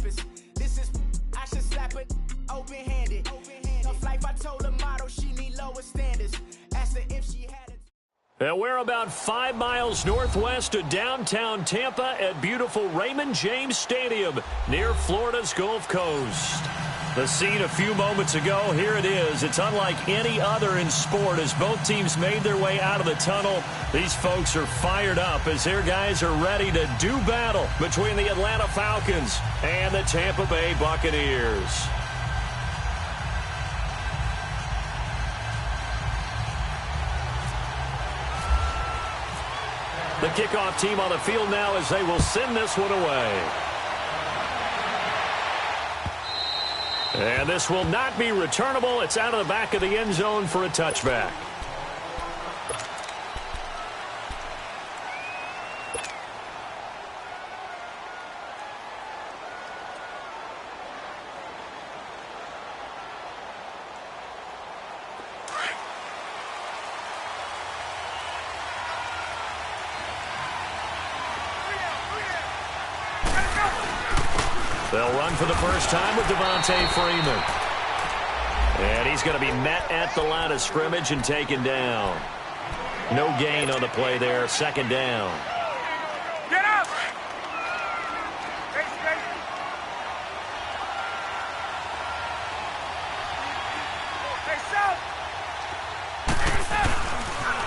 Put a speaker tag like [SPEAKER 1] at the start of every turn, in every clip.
[SPEAKER 1] campus. This is I should slap it open-handed. Tough life, I told her motto, she need lower standards. Asked her if she had it.
[SPEAKER 2] And we're about 5 miles northwest of downtown Tampa at beautiful Raymond James Stadium near Florida's Gulf Coast. The scene a few moments ago, here it is. It's unlike any other in sport as both teams made their way out of the tunnel. These folks are fired up as their guys are ready to do battle between the Atlanta Falcons and the Tampa Bay Buccaneers. The kickoff team on the field now as they will send this one away. And this will not be returnable. It's out of the back of the end zone for a touchback. They'll run for the first time with Devontae Freeman. And he's going to be met at the line of scrimmage and taken down. No gain on the play there. Second down.
[SPEAKER 3] Get up!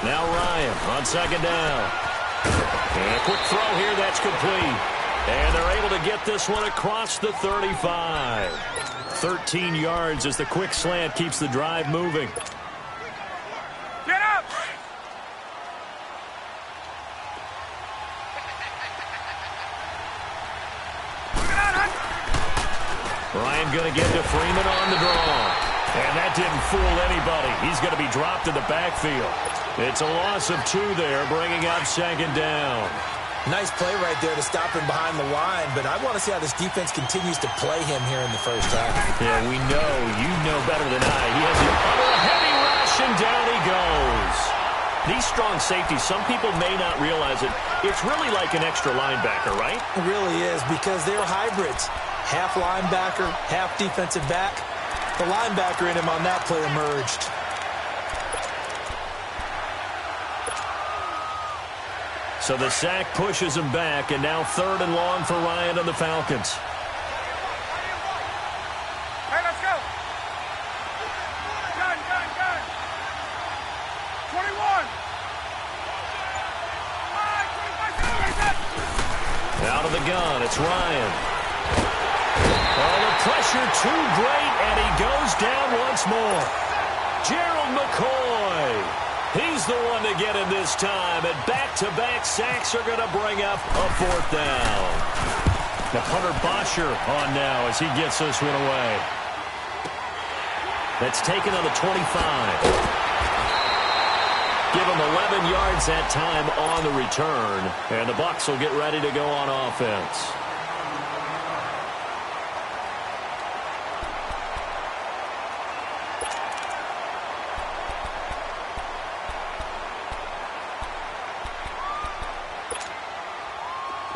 [SPEAKER 2] Now Ryan on second down. And a quick throw here. That's complete. And they're able to get this one across the 35. 13 yards as the quick slant keeps the drive moving.
[SPEAKER 3] Get up!
[SPEAKER 2] Ryan going to get to Freeman on the draw. And that didn't fool anybody. He's going to be dropped in the backfield. It's a loss of 2 there, bringing up second down.
[SPEAKER 4] Nice play right there to stop him behind the line, but I want to see how this defense continues to play him here in the first half.
[SPEAKER 2] Yeah, we know. You know better than I. He has it under a heavy rush, and down he goes. These strong safeties, some people may not realize it. It's really like an extra linebacker, right?
[SPEAKER 4] It really is, because they're hybrids. Half linebacker, half defensive back. The linebacker in him on that play emerged.
[SPEAKER 2] So the sack pushes him back, and now 3rd and long for Ryan and the Falcons.
[SPEAKER 3] Hey, let's go. Gun. 21.
[SPEAKER 2] Out of the gun, it's Ryan. Oh, the pressure too great, and he goes down once more. Gerald McCoy. He's the one to get him this time, and back-to-back sacks are going to bring up a 4th down. Now Hunter Bosher on now as he gets this one away. That's taken on the 25. Give him 11 yards that time on the return, and the Bucs will get ready to go on offense.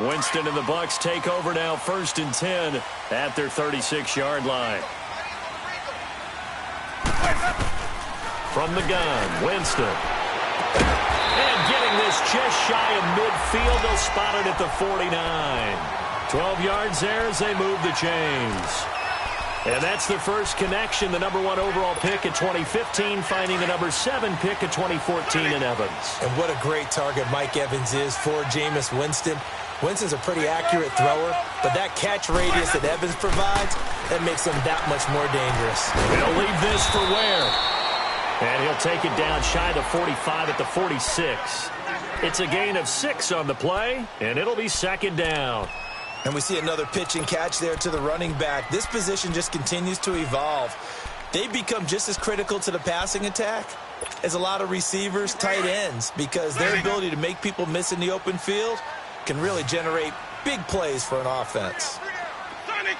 [SPEAKER 2] Winston and the Bucs take over now, 1st and 10 at their 36-yard line. From the gun, Winston. And getting this just shy of midfield, they'll spot it at the 49. 12 yards there as they move the chains. And that's the first connection, the number 1 overall pick in 2015, finding the number 7 pick in 2014 in Evans.
[SPEAKER 4] And what a great target Mike Evans is for Jameis Winston. Winston's a pretty accurate thrower, but that catch radius that Evans provides, that makes him that much more dangerous.
[SPEAKER 2] He'll leave this for Ware. And he'll take it down shy of the 45 at the 46. It's a gain of 6 on the play, and it'll be 2nd down.
[SPEAKER 4] And we see another pitch and catch there to the running back. This position just continues to evolve. They become just as critical to the passing attack as a lot of receivers, tight ends, because their ability to make people miss in the open field can really generate big plays for an offense.
[SPEAKER 3] Sonic!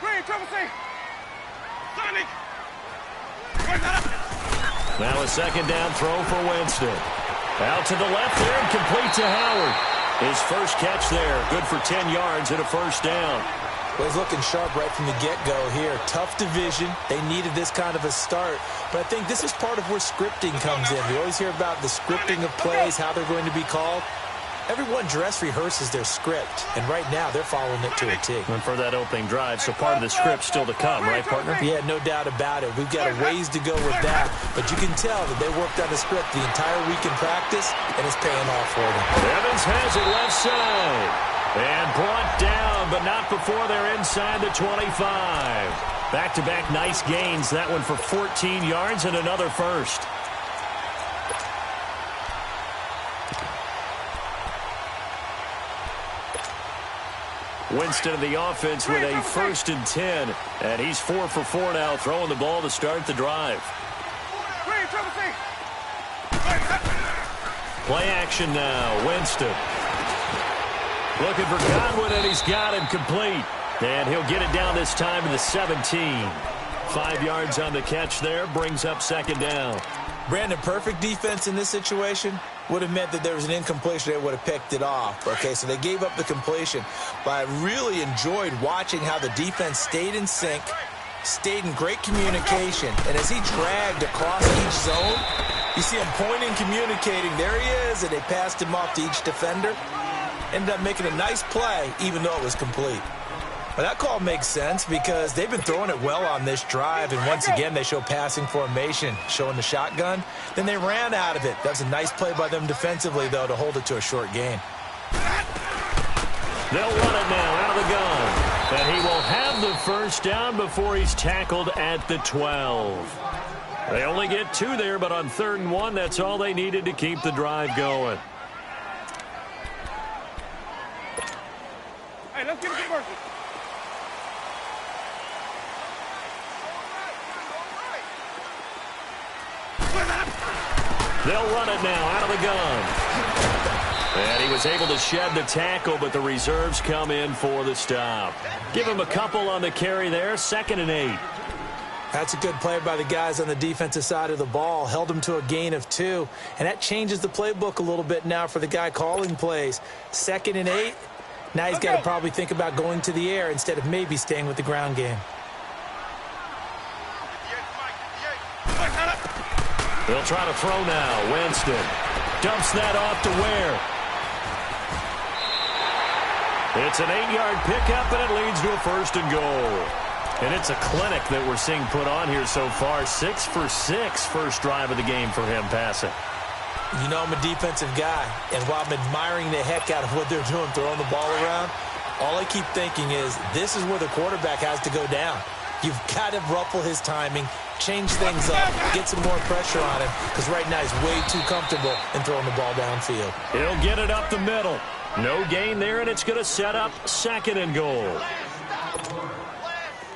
[SPEAKER 3] Green, Triple C! Sonic!
[SPEAKER 2] Now a 2nd down throw for Winston. Out to the left there and complete to Howard. His first catch there, good for 10 yards and a first down.
[SPEAKER 4] Well, he's looking sharp right from the get-go here. Tough division. They needed this kind of a start. But I think this is part of where scripting comes in. We always hear about the scripting of plays, how they're going to be called. Everyone dress rehearses their script, and right now they're following it to a T.
[SPEAKER 2] And for that opening drive, so part of the script still to come, right, partner?
[SPEAKER 4] Yeah, no doubt about it. We've got a ways to go with that, but you can tell that they worked on the script the entire week in practice, and it's paying off for them.
[SPEAKER 2] Evans has it left side, and brought down, but not before they're inside the 25. Back-to-back nice gains, that one for 14 yards and another first. Winston in the offense with a 1st and 10. And he's 4 for 4 now, throwing the ball to start the drive. Play action now. Winston. Looking for Godwin, and he's got him complete. And he'll get it down this time to the 17. 5 yards on the catch there, brings up 2nd down.
[SPEAKER 4] Brandon, perfect defense in this situation would have meant that there was an incompletion. They would have picked it off. Okay, so they gave up the completion. But I really enjoyed watching how the defense stayed in sync, stayed in great communication. And as he dragged across each zone, you see him pointing, communicating. There he is, and they passed him off to each defender. Ended up making a nice play, even though it was complete. But that call makes sense because they've been throwing it well on this drive, and once again they show passing formation, showing the shotgun. Then they ran out of it. That was a nice play by them defensively, though, to hold it to a short gain.
[SPEAKER 2] They'll run it now out of the gun. And he will have the first down before he's tackled at the 12. They only get 2 there, but on 3rd and 1, that's all they needed to keep the drive going.
[SPEAKER 3] Hey, let's get it working.
[SPEAKER 2] They'll run it now out of the gun. And he was able to shed the tackle, but the reserves come in for the stop. Give him a couple on the carry there, 2nd and 8.
[SPEAKER 4] That's a good play by the guys on the defensive side of the ball. Held him to a gain of 2. And that changes the playbook a little bit now for the guy calling plays. 2nd and 8. Now he's got to probably think about going to the air instead of maybe staying with the ground game.
[SPEAKER 2] They'll try to throw now. Winston dumps that off to Ware. It's an 8-yard pickup, and it leads to a 1st and goal. And it's a clinic that we're seeing put on here so far. 6 for 6 first drive of the game for him passing.
[SPEAKER 4] You know I'm a defensive guy, and while I'm admiring the heck out of what they're doing, throwing the ball around, all I keep thinking is this is where the quarterback has to go down. You've got to ruffle his timing, change things up, get some more pressure on him, because right now he's way too comfortable in throwing the ball downfield.
[SPEAKER 2] He'll get it up the middle. No gain there, and it's going to set up 2nd and goal.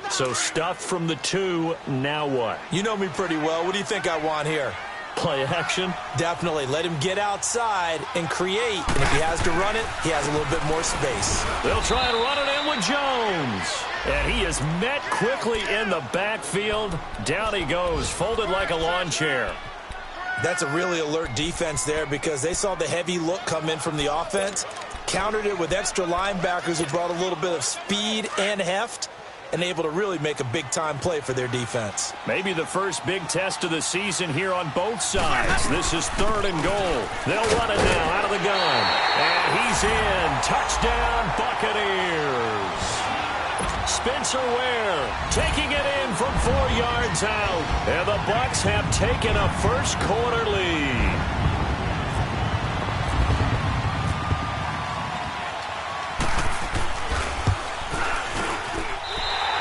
[SPEAKER 2] So stuffed from the 2, now what?
[SPEAKER 4] You know me pretty well. What do you think I want here?
[SPEAKER 2] Play action?
[SPEAKER 4] Definitely. Let him get outside and create. And if he has to run it, he has a little bit more space.
[SPEAKER 2] They'll try and run it in with Jones. And he is met quickly in the backfield. Down he goes, folded like a lawn chair.
[SPEAKER 4] That's a really alert defense there because they saw the heavy look come in from the offense, countered it with extra linebackers who brought a little bit of speed and heft, and able to really make a big-time play for their defense.
[SPEAKER 2] Maybe the first big test of the season here on both sides. This is 3rd and goal. They'll run it now out of the gun. And he's in. Touchdown, Buccaneers. Spencer Ware taking it in from 4 yards out. And the Bucs have taken a first-quarter lead.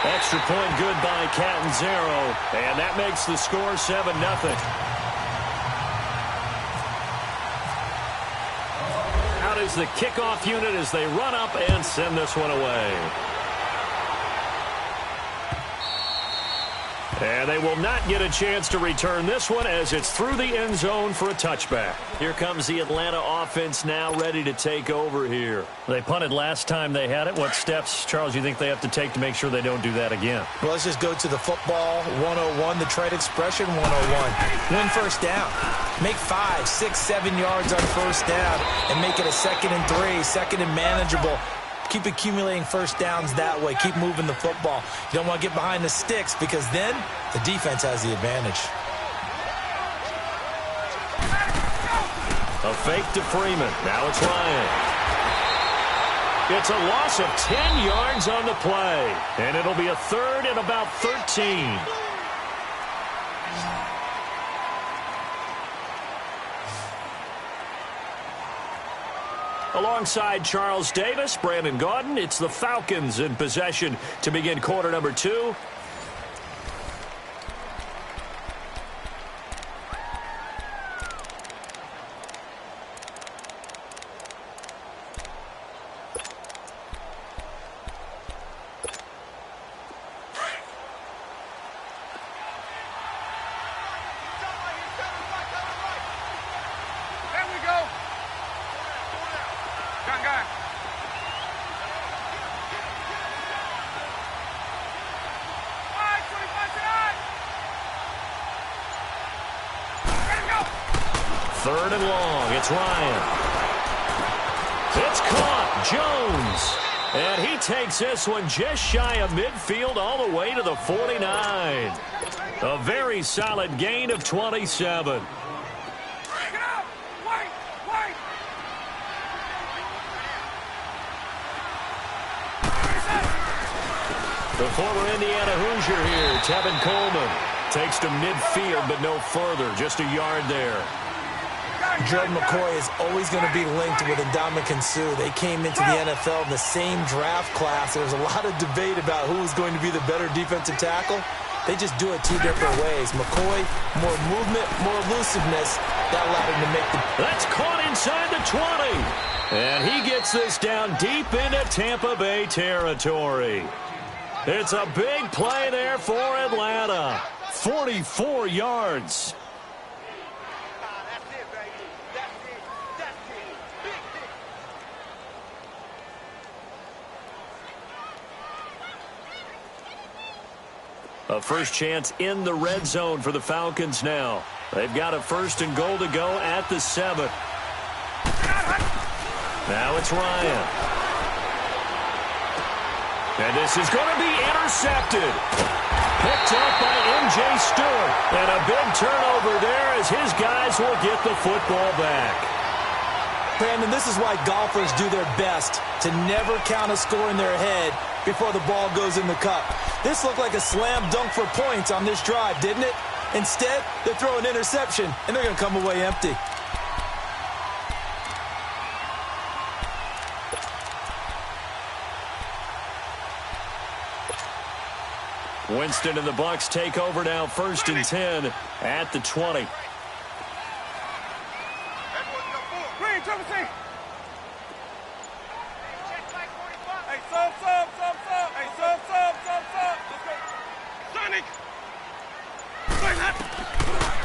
[SPEAKER 2] Extra point good by Catanzaro, and that makes the score 7-0. Out is the kickoff unit as they run up and send this one away. And they will not get a chance to return this one as it's through the end zone for a touchback. Here comes the Atlanta offense now ready to take over here. They punted last time they had it. What steps, Charles, you think they have to take to make sure they don't do that again?
[SPEAKER 4] Well, let's just go to the football 101, the trade expression 101. Win first down. Make 5, 6, 7 yards on first down and make it a 2nd and 3, 2nd and manageable. Keep accumulating first downs that way. Keep moving the football. You don't want to get behind the sticks because then the defense has the advantage.
[SPEAKER 2] A fake to Freeman. Now it's Ryan. It's a loss of 10 yards on the play. And it'll be a 3rd and about 13. Alongside Charles Davis, Brandon Gaudin, it's the Falcons in possession to begin quarter number 2. Third and long. It's Ryan. It's caught. Jones. And he takes this one just shy of midfield all the way to the 49. A very solid gain of 27. The former Indiana Hoosier here, Tevin Coleman, takes to midfield but no further, just a yard there.
[SPEAKER 4] Jordan McCoy is always going to be linked with Ndamukong Suh. They came into the NFL in the same draft class. There was a lot of debate about who was going to be the better defensive tackle. They just do it 2 different ways. McCoy, more movement, more elusiveness. That allowed him to make the...
[SPEAKER 2] That's caught inside the 20. And he gets this down deep into Tampa Bay territory. It's a big play there for Atlanta. 44 yards. A first chance in the red zone for the Falcons now. They've got a 1st and goal to go at the 7. Now it's Ryan. And this is going to be intercepted. Picked up by M.J. Stewart. And a big turnover there as his guys will get the football back.
[SPEAKER 4] Brandon, this is why golfers do their best to never count a score in their head before the ball goes in the cup. This looked like a slam dunk for points on this drive, didn't it? Instead, they throw an interception, and they're going to come away empty.
[SPEAKER 2] Winston and the Bucs take over now, 1st and 10 at the 20.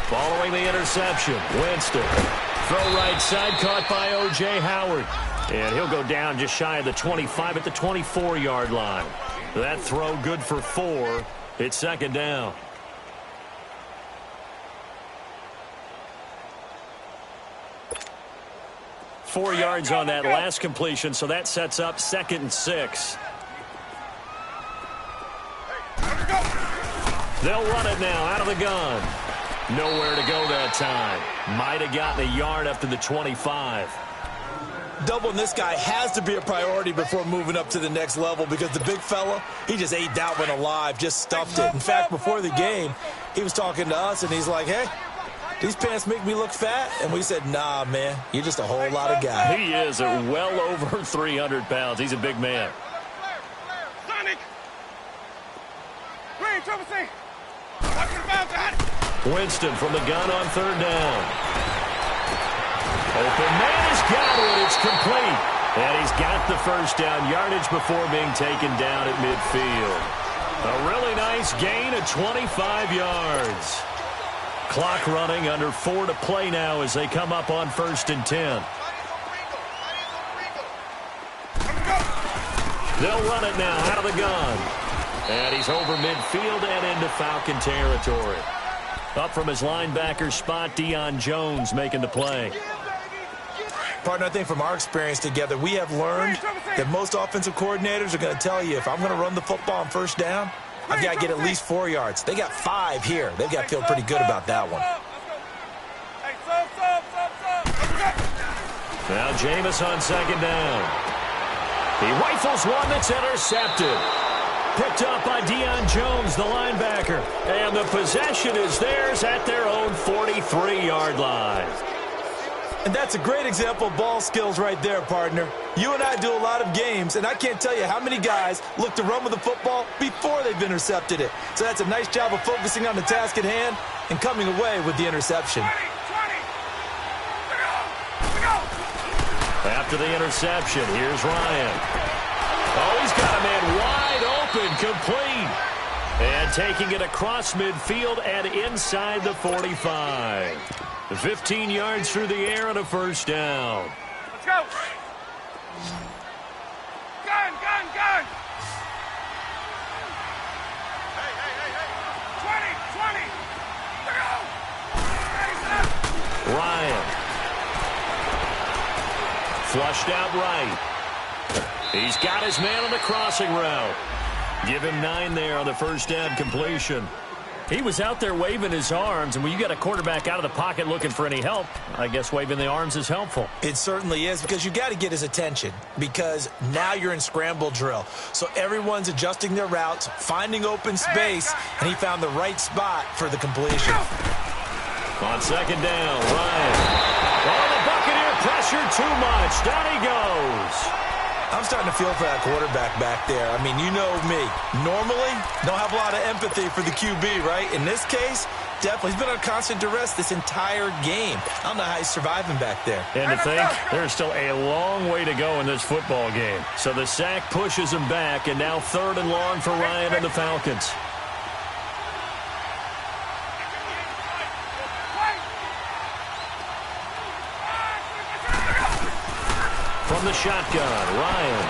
[SPEAKER 2] Following the interception, Winston. Throw right side, caught by O.J. Howard. And he'll go down just shy of the 25 at the 24-yard line. That throw good for 4. It's 2nd down. Four yards on that last completion, so that sets up 2nd and 6. They'll run it now out of the gun. Nowhere to go that time. Might have gotten a yard up to the 25.
[SPEAKER 4] Doubling this guy has to be a priority before moving up to the next level because the big fella, he just ate that one alive, just stuffed it. In fact, before the game, he was talking to us, and he's like, hey, these pants make me look fat. And we said, nah, man, you're just a whole lot of guy.
[SPEAKER 2] He is well over 300 pounds. He's a big man. Winston from the gun on 3rd down. Open man has got it. It's complete. And he's got the 1st down yardage before being taken down at midfield. A really nice gain of 25 yards. Clock running, under 4 to play now as they come up on 1st and 10. They'll run it now out of the gun. And he's over midfield and into Falcon territory. Up from his linebacker spot, Deion Jones making the play.
[SPEAKER 4] Partner, I think from our experience together, we have learned that most offensive coordinators are going to tell you, if I'm going to run the football on 1st down, I've got to get at least 4 yards. They got 5 here. They've got to feel pretty good about that one.
[SPEAKER 2] Now Jameis on 2nd down. He rifles one that's intercepted. Picked up by Deion Jones, the linebacker. And the possession is theirs at their own 43-yard line.
[SPEAKER 4] And that's a great example of ball skills right there, partner. You and I do a lot of games, and I can't tell you how many guys look to run with the football before they've intercepted it. So that's a nice job of focusing on the task at hand and coming away with the interception.
[SPEAKER 2] After the interception, here's Ryan. Oh, he's got a man wide open, complete. And taking it across midfield and inside the 45. 15 yards through the air and a 1st down.
[SPEAKER 3] Let's go. Gun, gun, gun. Hey, hey, hey, hey. 20, 20. Let's go.
[SPEAKER 2] Ryan. Flushed out right. He's got his man on the crossing route. Give him 9 there on the 1st down completion. He was out there waving his arms, and when you got a quarterback out of the pocket looking for any help, I guess waving the arms is helpful.
[SPEAKER 4] It certainly is, because you got to get his attention, because now you're in scramble drill. So everyone's adjusting their routes, finding open space, and he found the right spot for the completion.
[SPEAKER 2] On 2nd down, Ryan. Oh, the Buccaneer pressure too much. Down he goes.
[SPEAKER 4] I'm starting to feel for that quarterback back there. I mean, you know me. Normally, don't have a lot of empathy for the QB, right? In this case, definitely. He's been under constant duress this entire game. I don't know how he's surviving back there.
[SPEAKER 2] And to think, there's still a long way to go in this football game. So the sack pushes him back, and now 3rd and long for Ryan and the Falcons. From the shotgun, Ryan.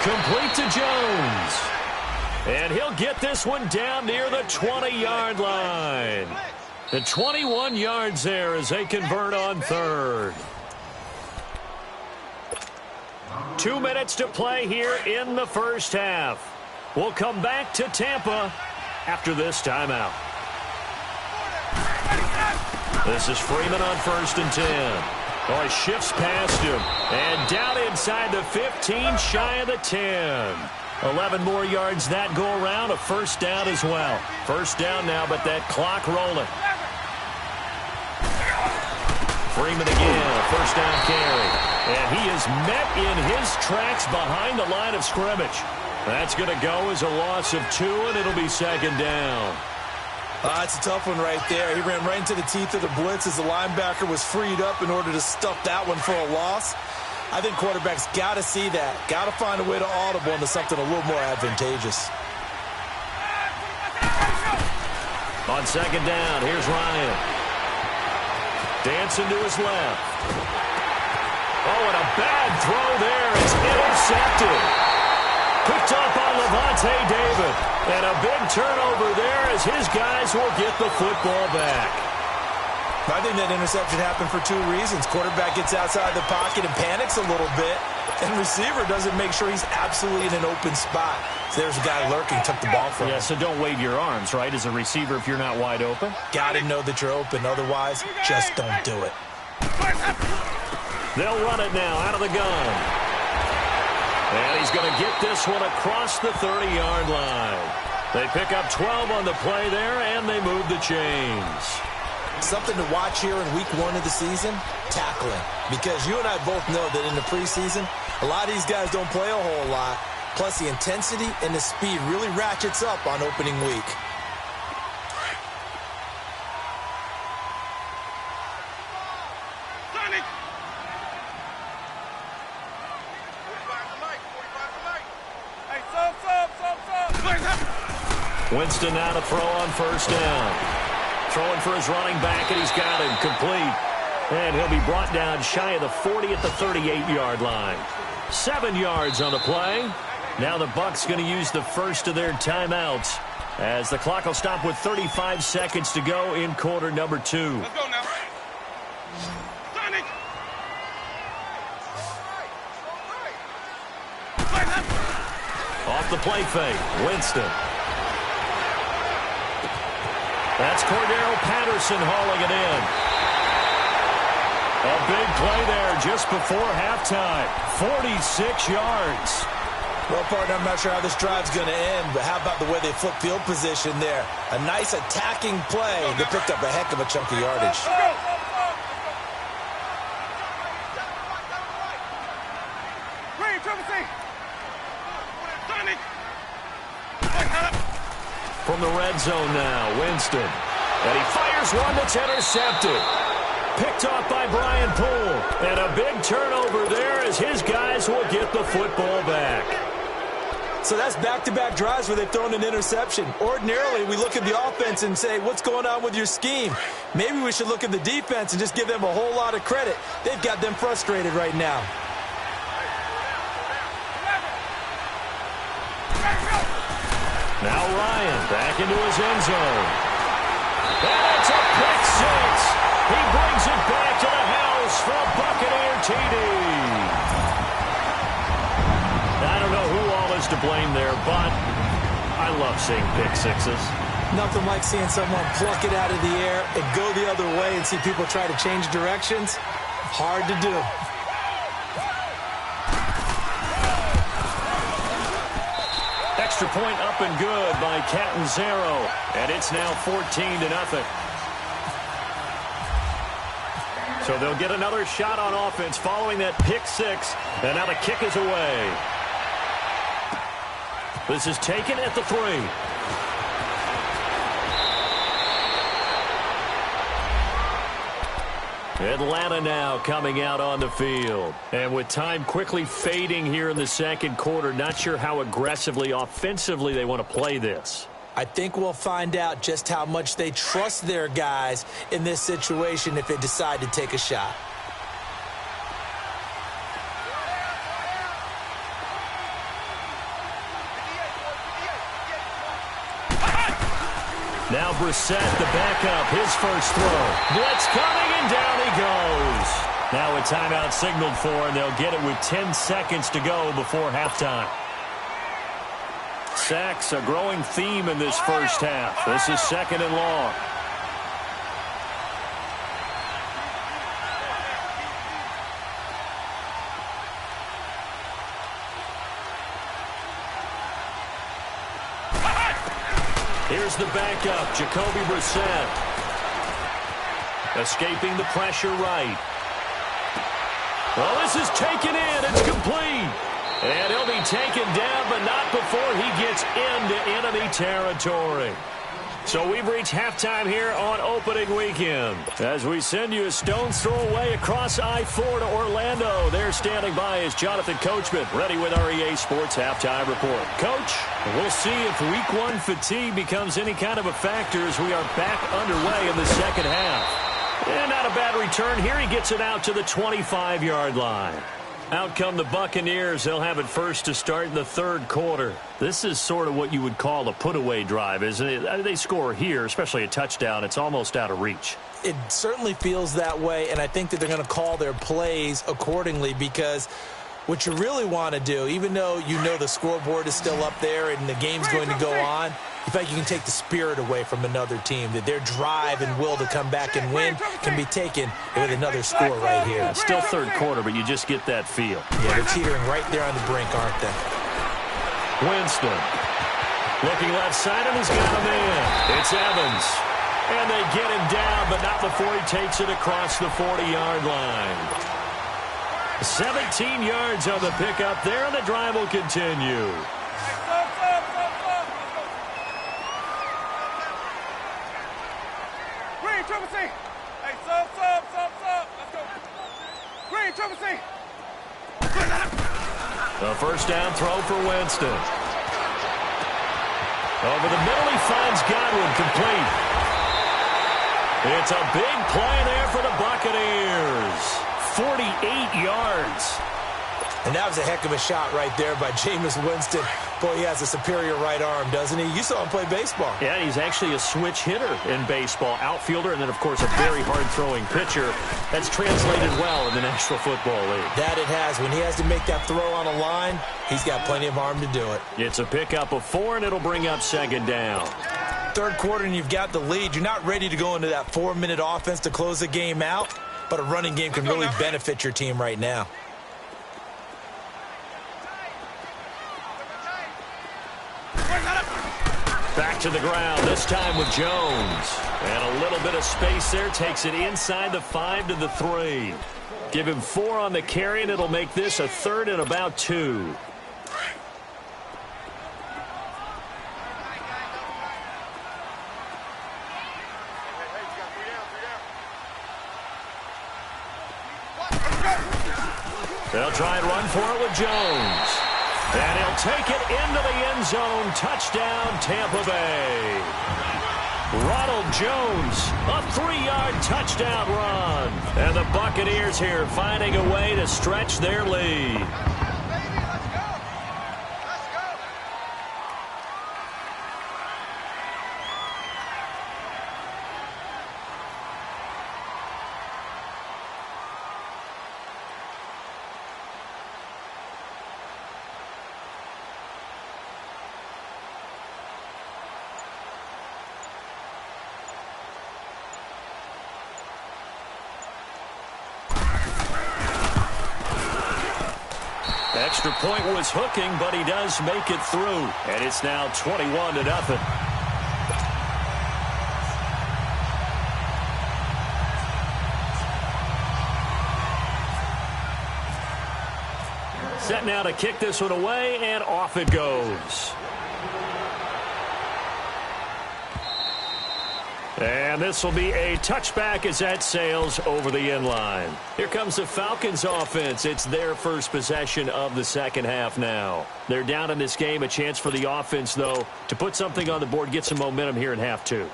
[SPEAKER 2] Complete to Jones. And he'll get this one down near the 20-yard line. The 21 yards there as they convert on 3rd. 2 minutes to play here in the 1st half. We'll come back to Tampa after this timeout. This is Freeman on 1st and 10. Oh, he shifts past him. And down inside the 15, shy of the 10. 11 more yards that go around. A 1st down as well. 1st down now, but that clock rolling. Freeman again, a 1st down carry. And he is met in his tracks behind the line of scrimmage. That's going to go as a loss of 2, and it'll be 2nd down.
[SPEAKER 4] It's a tough one right there. He ran right into the teeth of the blitz as the linebacker was freed up in order to stuff that one for a loss. I think quarterbacks got to see that. Got to find a way to audible into something a little more advantageous.
[SPEAKER 2] On 2nd down, here's Ryan. Dancing to his left. Oh, and a bad throw there. It's intercepted. Picked up on Levante David. And a big turnover there as his guys will get the football back.
[SPEAKER 4] I think that interception happened for 2 reasons. Quarterback gets outside the pocket and panics a little bit. And receiver doesn't make sure he's absolutely in an open spot. So there's a guy lurking, took the ball from him.
[SPEAKER 2] Yeah, so don't wave your arms, right, as a receiver if you're not wide open.
[SPEAKER 4] Got to know that you're open. Otherwise, just don't do it.
[SPEAKER 2] They'll run it now out of the gun. And he's going to get this one across the 30-yard line. They pick up 12 on the play there, and they move the chains.
[SPEAKER 4] Something to watch here in week 1 of the season, tackling. Because you and I both know that in the preseason, a lot of these guys don't play a whole lot. Plus, the intensity and the speed really ratchets up on opening week.
[SPEAKER 3] Hey, sub.
[SPEAKER 2] Winston now to throw on first down. Throwing for his running back, and he's got him complete. And he'll be brought down shy of the 40 at the 38-yard line. 7 yards on the play. Now the Bucs going to use the first of their timeouts as the clock will stop with 35 seconds to go in quarter number 2.
[SPEAKER 3] Let's go now.
[SPEAKER 2] Off the play fake, Winston. That's Cordero Patterson hauling it in. A big play there just before halftime. 46 yards.
[SPEAKER 4] Well, partner, I'm not sure how this drive's going to end, but how about the way they flip field position there? A nice attacking play that picked up a heck of a chunk of yardage.
[SPEAKER 2] From the red zone now, Winston. And he fires one that's intercepted. Picked off by Brian Poole. And a big turnover there as his guys will get the football back.
[SPEAKER 4] So that's back-to-back drives where they've thrown an interception. Ordinarily, we look at the offense and say, what's going on with your scheme? Maybe we should look at the defense and just give them a whole lot of credit. They've got them frustrated right now.
[SPEAKER 2] Now Ryan back into his end zone. And it's a pick six. He brings it back to the house from Buccaneer TD. I don't know who all is to blame there, but I love seeing pick sixes.
[SPEAKER 4] Nothing like seeing someone pluck it out of the air and go the other way and see people try to change directions. Hard to do.
[SPEAKER 2] Extra point up and good by Catanzaro, and it's now 14-0. So they'll get another shot on offense following that pick six, and now the kick is away. This is taken at the 3. Atlanta now coming out on the field. And with time quickly fading here in the second quarter, not sure how aggressively, offensively they want to play this.
[SPEAKER 4] I think we'll find out just how much they trust their guys in this situation if they decide to take a shot.
[SPEAKER 2] Now Brissett, the backup, his first throw. Blitz coming, and down he goes. Now a timeout signaled for, and they'll get it with 10 seconds to go before halftime. Sacks, a growing theme in this first half. This is second and long. Here's the backup, Jacoby Brissett. Escaping the pressure right. Well, this is taken in. It's complete. And he'll be taken down, but not before he gets into enemy territory. So we've reached halftime here on opening weekend. As we send you a stone's throw away across I-4 to Orlando. There standing by is Jonathan Coachman, ready with our EA Sports Halftime Report. Coach, we'll see if Week 1 fatigue becomes any kind of a factor as we are back underway in the second half. And not a bad return here. He gets it out to the 25-yard line. Out come the Buccaneers. They'll have it first to start in the third quarter. This is sort of what you would call a put-away drive, isn't it? They score here, especially a touchdown. It's almost out of reach.
[SPEAKER 4] It certainly feels that way, and I think that they're going to call their plays accordingly because what you really want to do, even though you know the scoreboard is still up there and the game's going to go on, you feel like you can take the spirit away from another team, that their drive and will to come back and win can be taken with another score right here.
[SPEAKER 2] It's still third quarter, but you just get that feel.
[SPEAKER 4] Yeah, they're teetering right there on the brink, aren't they?
[SPEAKER 2] Winston. Looking left side, and he's got him in. It's Evans. And they get him down, but not before he takes it across the 40-yard line. 17 yards on the pickup there, and the drive will continue. A first down throw for Winston. Over the middle, he finds Godwin, complete. It's a big play there for the Buccaneers. 48 yards.
[SPEAKER 4] And that was a heck of a shot right there by Jameis Winston. Boy, he has a superior right arm, doesn't he? You saw him play baseball.
[SPEAKER 2] Yeah, he's actually a switch hitter in baseball. Outfielder, and then, of course, a very hard-throwing pitcher. That's translated well in the National Football League.
[SPEAKER 4] That it has. When he has to make that throw on a line, he's got plenty of arm to do it.
[SPEAKER 2] It's a pickup of 4, and it'll bring up second down.
[SPEAKER 4] Third quarter, and you've got the lead. You're not ready to go into that 4-minute offense to close the game out, but a running game can really benefit your team right now.
[SPEAKER 2] Back to the ground, this time with Jones. And a little bit of space there, takes it inside the 5 to the 3. Give him 4 on the carry, and it'll make this a 3rd and about 2. They'll try and run for it with Jones. And he'll take it into the end zone. Touchdown, Tampa Bay. Ronald Jones, a 3-yard touchdown run. And the Buccaneers here finding a way to stretch their lead. Extra point was hooking, but he does make it through. And it's now 21-0. Set now to kick this one away, and off it goes. And this will be a touchback as that sails over the end line. Here comes the Falcons offense. It's their first possession of the second half now. They're down in this game. A chance for the offense, though, to put something on the board, get some momentum here in half 2.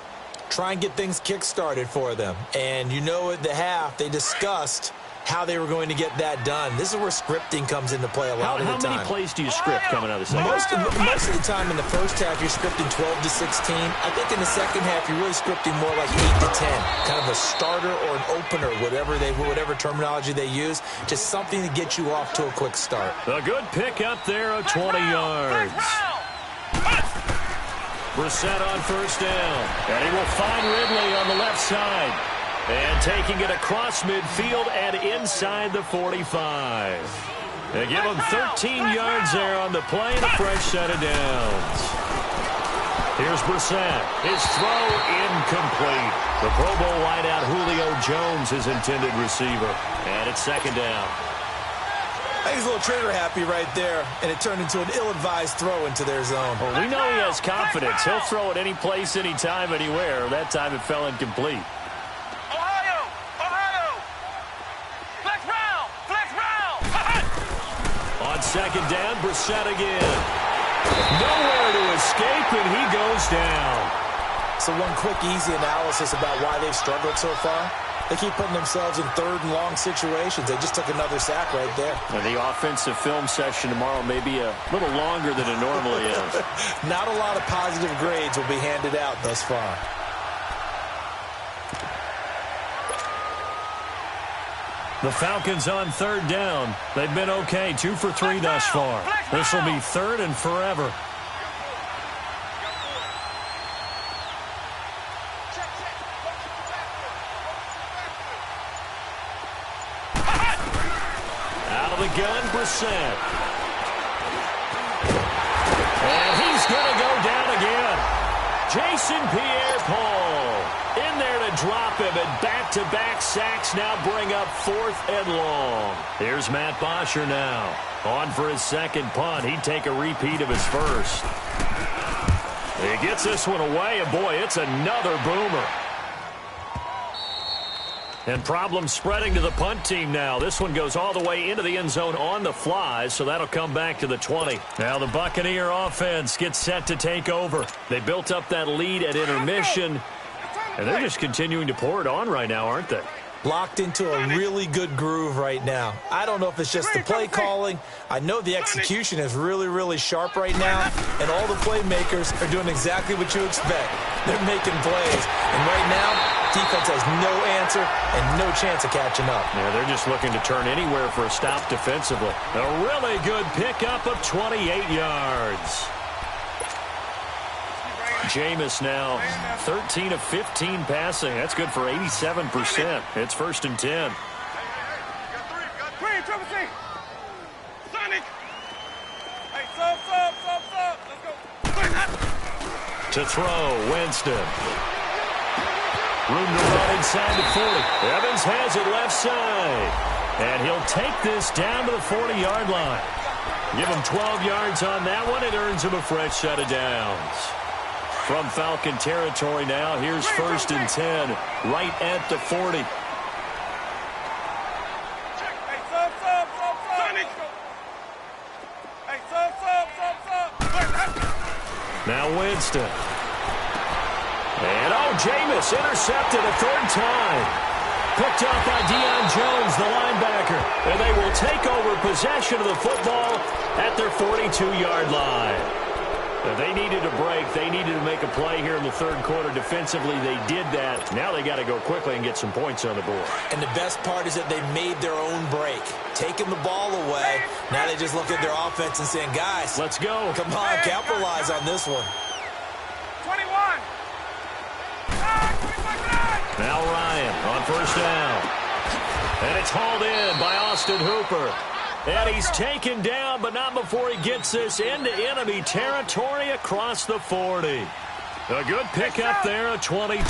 [SPEAKER 4] Try and get things kick-started for them. And you know at the half, they discussed how they were going to get that done. This is where scripting comes into play a lot of the time.
[SPEAKER 2] How many plays do you script coming out of the second?
[SPEAKER 4] Most of the time in the first half, you're scripting 12 to 16. I think in the second half, you're really scripting more like 8 to 10. Kind of a starter or an opener, whatever terminology they use. Just something to get you off to a quick start.
[SPEAKER 2] A good pick up there of 20 yards. Brissett on first down. And he will find Ridley on the left side. And taking it across midfield and inside the 45. They give him 13 yards there on the play and a fresh set of downs. Here's Brissett. His throw incomplete. The Pro Bowl wideout Julio Jones, his intended receiver. And it's second down.
[SPEAKER 4] I think he's a little trigger happy right there, and it turned into an ill-advised throw into their zone.
[SPEAKER 2] Well, we know he has confidence. He'll throw it any place, anytime, anywhere. That time it fell incomplete. Second down, Brissett again. Nowhere to escape, and he goes down.
[SPEAKER 4] So one quick, easy analysis about why they've struggled so far. They keep putting themselves in third and long situations. They just took another sack right there.
[SPEAKER 2] And the offensive film session tomorrow may be a little longer than it normally is.
[SPEAKER 4] Not a lot of positive grades will be handed out thus far.
[SPEAKER 2] The Falcons on third down. They've been okay, 2 for 3 thus far. This will be third and forever. Out of the gun, Brissett. And he's going to go down again. Jason Pierre-Paul in there to drop him, and back-to-back sacks now bring up 4th and long. Here's Matt Bosher now. On for his second punt. He'd take a repeat of his first. He gets this one away, and boy, it's another boomer. And problems spreading to the punt team now. This one goes all the way into the end zone on the fly, so that'll come back to the 20. Now the Buccaneer offense gets set to take over. They built up that lead at intermission, and they're just continuing to pour it on right now, aren't they?
[SPEAKER 4] Locked into a really good groove right now. I don't know if it's just the play calling. I know the execution is really, really sharp right now, and all the playmakers are doing exactly what you expect. They're making plays, and right now, defense has no answer and no chance of catching up.
[SPEAKER 2] Yeah, they're just looking to turn anywhere for a stop defensively. A really good pickup of 28 yards. Jameis now 13 of 15 passing. That's good for 87%. It's 1st and 10. To throw, Winston. Room to run inside the 40. Evans has it left side. And he'll take this down to the 40-yard line. Give him 12 yards on that one. It earns him a fresh set of downs. From Falcon territory now, here's 1st and 10, right at the 40. Now Winston. And, Jameis intercepted a 3rd time. Picked up by Deion Jones, the linebacker. And they will take over possession of the football at their 42-yard line. They needed a break. They needed to make a play here in the 3rd quarter. Defensively, they did that. Now they got to go quickly and get some points on the board.
[SPEAKER 4] And the best part is that they made their own break. Taking the ball away. Now they just look at their offense and saying, guys,
[SPEAKER 2] let's go.
[SPEAKER 4] Come on, capitalize on this one.
[SPEAKER 3] 21.
[SPEAKER 2] Now Ryan on 1st down. And it's hauled in by Austin Hooper. And he's taken down, but not before he gets this into enemy territory across the 40. A good pickup there at 22. To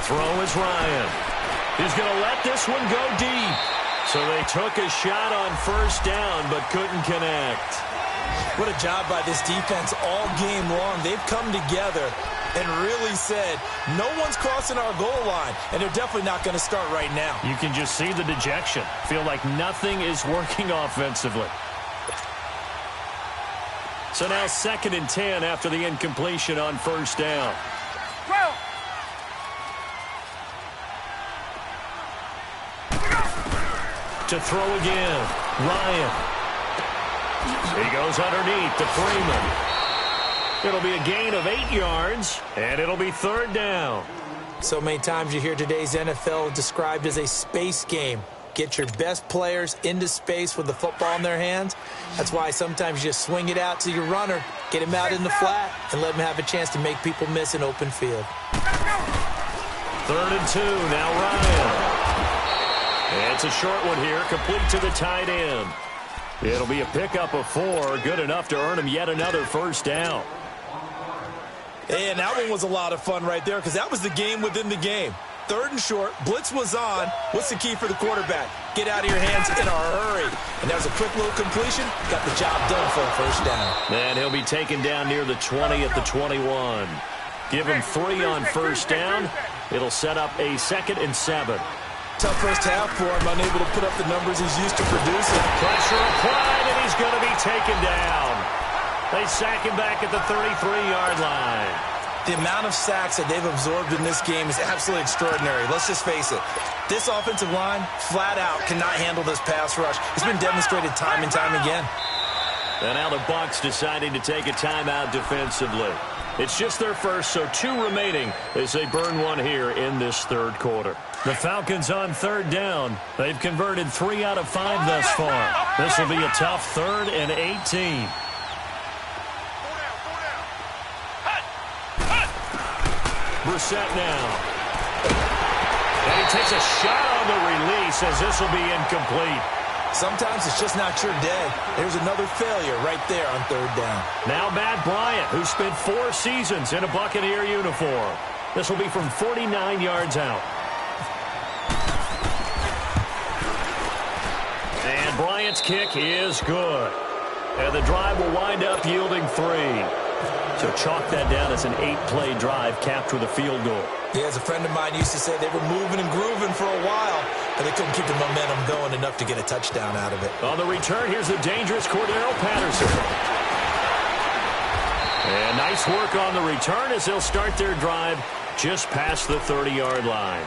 [SPEAKER 2] throw is Ryan. He's going to let this one go deep. So they took a shot on 1st down, but couldn't connect.
[SPEAKER 4] What a job by this defense all game long. They've come together and really said, no one's crossing our goal line, and they're definitely not going to start right now.
[SPEAKER 2] You can just see the dejection. Feel like nothing is working offensively. So now 2nd and 10 after the incompletion on 1st down. To throw again, Ryan. He goes underneath to Freeman. It'll be a gain of 8 yards, and it'll be 3rd down.
[SPEAKER 4] So many times you hear today's NFL described as a space game. Get your best players into space with the football in their hands. That's why sometimes you just swing it out to your runner, get him out in the flat, and let him have a chance to make people miss an open field.
[SPEAKER 2] 3rd and 2, now Ryan. And it's a short one here, complete to the tight end. It'll be a pickup of 4, good enough to earn him yet another 1st down.
[SPEAKER 4] And that one was a lot of fun right there because that was the game within the game. 3rd and short, blitz was on. What's the key for the quarterback? Get out of your hands in a hurry. And that was a quick little completion. Got the job done for a 1st down.
[SPEAKER 2] And he'll be taken down near the 20 at the 21. Give him 3 on 1st down. It'll set up a 2nd and 7.
[SPEAKER 4] Tough first half for him, unable to put up the numbers he's used to producing.
[SPEAKER 2] Pressure applied, and he's going to be taken down. They sack him back at the 33-yard line.
[SPEAKER 4] The amount of sacks that they've absorbed in this game is absolutely extraordinary. Let's just face it. This offensive line, flat out, cannot handle this pass rush. It's been demonstrated time and time again.
[SPEAKER 2] And now the Bucs deciding to take a timeout defensively. It's just their first, so 2 remaining as they burn one here in this 3rd quarter. The Falcons on 3rd down. They've converted 3 out of 5 thus far. This will be a tough 3rd and 18. Brissett now. And he takes a shot on the release as this will be incomplete.
[SPEAKER 4] Sometimes it's just not your day. There's another failure right there on 3rd down.
[SPEAKER 2] Now Matt Bryant, who spent 4 seasons in a Buccaneer uniform. This will be from 49 yards out. And Bryant's kick is good. And the drive will wind up yielding 3. So chalk that down as an 8-play drive capped with a field goal.
[SPEAKER 4] Yeah, as a friend of mine used to say, they were moving and grooving for a while, but they couldn't keep the momentum going enough to get a touchdown out of it.
[SPEAKER 2] On the return, here's the dangerous Cordero Patterson. And nice work on the return as they'll start their drive just past the 30-yard line.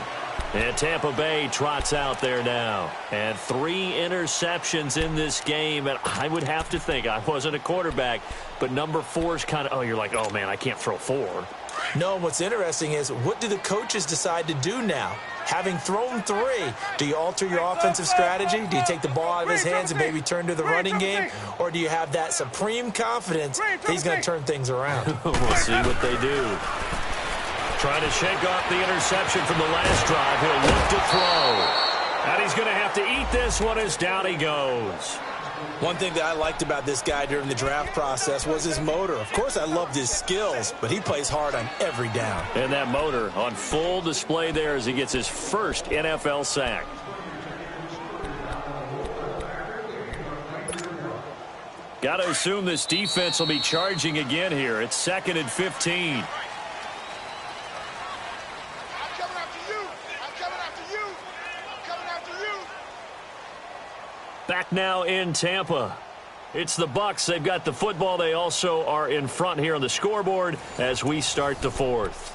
[SPEAKER 2] And Tampa Bay trots out there now. And 3 interceptions in this game. And I would have to think, I wasn't a quarterback, but number 4 is kind of, oh, you're like, oh, man, I can't throw 4.
[SPEAKER 4] No, what's interesting is, what do the coaches decide to do now? Having thrown 3, do you alter your offensive strategy? Do you take the ball out of his hands and maybe turn to the running game? Or do you have that supreme confidence that he's going to turn things around?
[SPEAKER 2] We'll see what they do. Trying to shake off the interception from the last drive. He'll look to throw. And he's going to have to eat this one as down he goes.
[SPEAKER 4] One thing that I liked about this guy during the draft process was his motor. Of course, I loved his skills, but he plays hard on every down.
[SPEAKER 2] And that motor on full display there as he gets his first NFL sack. Got to assume this defense will be charging again here. It's 2nd and 15. Back now in Tampa. It's the Bucs. They've got the football. They also are in front here on the scoreboard as we start the 4th.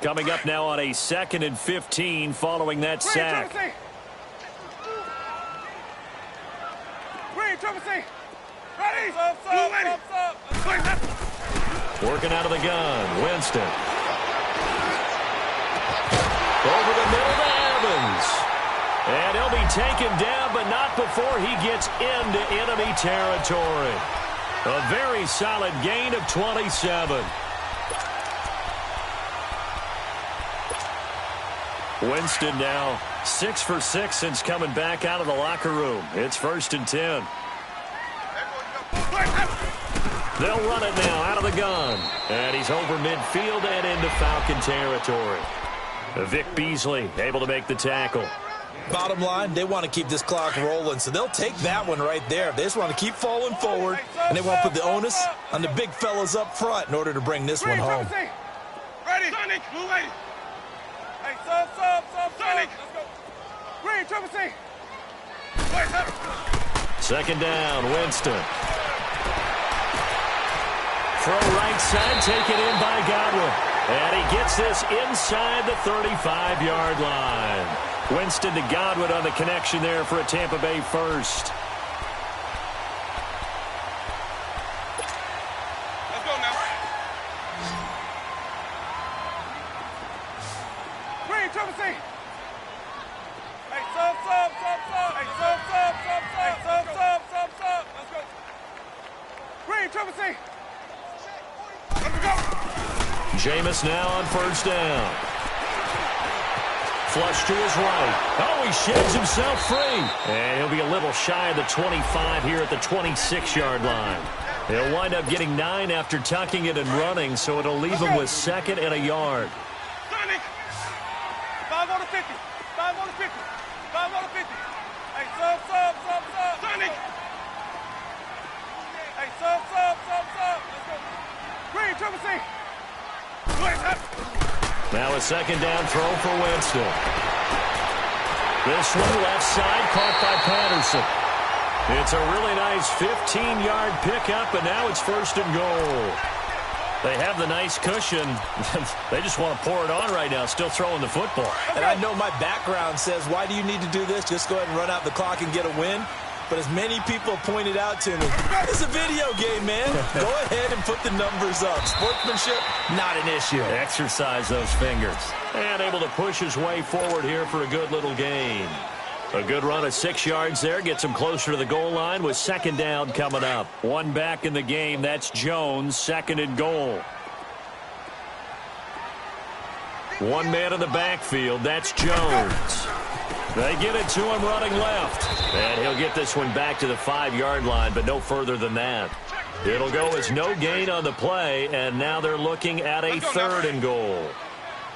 [SPEAKER 2] Coming up now on a 2nd and 15 following that sack. Working out of the gun. Winston. Over the middle to Evans. And he'll be taken down, but not before he gets into enemy territory. A very solid gain of 27. Winston now 6 for 6 since coming back out of the locker room. It's 1st and 10. They'll run it now out of the gun. And he's over midfield and into Falcon territory. Vic Beasley able to make the tackle.
[SPEAKER 4] Bottom line, they want to keep this clock rolling, so they'll take that one right there. They just want to keep falling forward, and they want to put the onus on the big fellas up front in order to bring this one home.
[SPEAKER 3] Ready? Sonic, move ready. Hey, sub. Sonic. Let's go. Green, triple C. Wait, up.
[SPEAKER 2] 2nd down, Winston. Throw right side, taken in by Godwin. And he gets this inside the 35-yard line. Winston to Godwin on the connection there for a Tampa Bay first.
[SPEAKER 3] Let's go now. Green, triple C. Hey, sub. Hey, sub. Let's go. Green, triple C. Let's go.
[SPEAKER 2] Jameis now on 1st down. Flush to his right. Oh, he sheds himself free. And he'll be a little shy of the 25 here at the 26-yard line. He'll wind up getting 9 after tucking it and running, so it'll leave him with 2nd and a yard.
[SPEAKER 3] Sonic. 5 on the 50. 5 on the 50. 5 on the 50. Hey, sub. Sonic. Hey, sub. Let's go. Green, triple C.
[SPEAKER 2] Now a 2nd down throw for Winston. This one left side caught by Patterson. It's a really nice 15-yard pickup, and now it's 1st and goal. They have the nice cushion. They just want to pour it on right now, still throwing the football.
[SPEAKER 4] And I know my background says, why do you need to do this? Just go ahead and run out the clock and get a win. But as many people pointed out to me, it's a video game, man. Go ahead and put the numbers up. Sportsmanship, not an issue.
[SPEAKER 2] Exercise those fingers. And able to push his way forward here for a good little gain. A good run of 6 yards there. Gets him closer to the goal line with 2nd down coming up. One back in the game. That's Jones. 2nd and goal. One man in the backfield. That's Jones. They get it to him running left. And he'll get this one back to the 5-yard line, but no further than that. It'll go as no gain on the play, and now they're looking at a 3rd and goal.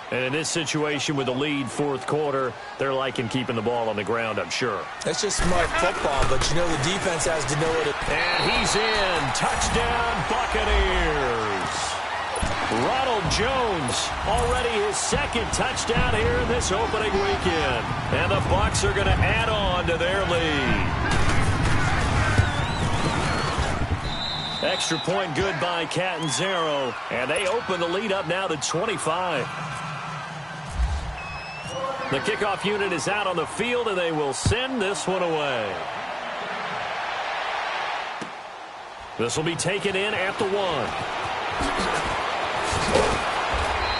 [SPEAKER 2] And in this situation with the lead fourth quarter, they're liking keeping the ball on the ground, I'm sure.
[SPEAKER 4] That's just smart football, but you know the defense has to know it.
[SPEAKER 2] And he's in. Touchdown, Buccaneers. Ronald Jones, already his second touchdown here in this opening weekend. And the Bucs are going to add on to their lead. Extra point good by Catanzaro. And they open the lead up now to 25. The kickoff unit is out on the field, and they will send this one away. This will be taken in at the 1.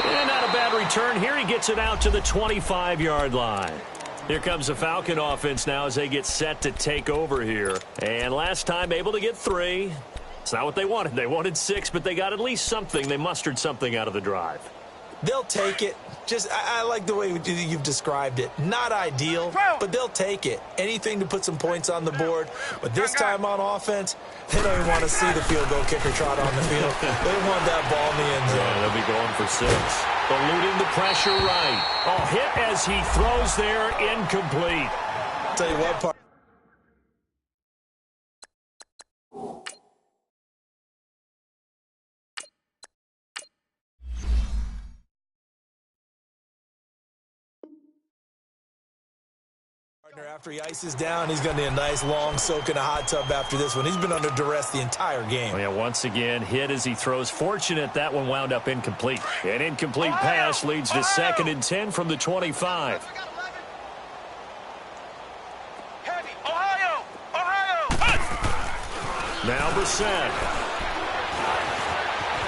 [SPEAKER 2] And not a bad return here. He gets it out to the 25-yard line. Here comes the Falcon offense now as they get set to take over here. And last time able to get 3. It's not what they wanted. They wanted 6, but they got at least something. They mustered something out of the drive.
[SPEAKER 4] They'll take it. I like the way you've described it. Not ideal, but they'll take it. Anything to put some points on the board. But this time on offense, they don't even want to see the field goal kicker trot on the field. They want that ball in the end zone.
[SPEAKER 2] Yeah, they'll be going for 6. Eluding the pressure right. Oh, hit as he throws there, incomplete.
[SPEAKER 4] I'll tell you what part. After he ices down, he's going to need a nice long soak in a hot tub after this one. He's been under duress the entire game.
[SPEAKER 2] Oh, yeah, once again, hit as he throws. Fortunate that one wound up incomplete. An incomplete pass leads to 2nd and 10 from the 25. Now Brissett.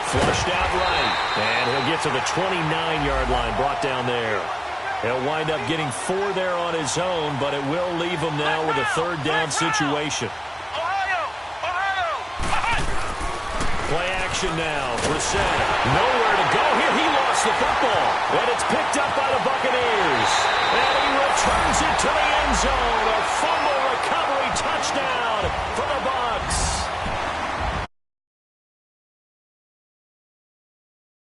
[SPEAKER 2] Flushed out right. And he'll get to the 29-yard line, brought down there. He'll wind up getting 4 there on his own, but it will leave him now with a 3rd down situation. Play action now. Brissett nowhere to go here. He lost the football. And it's picked up by the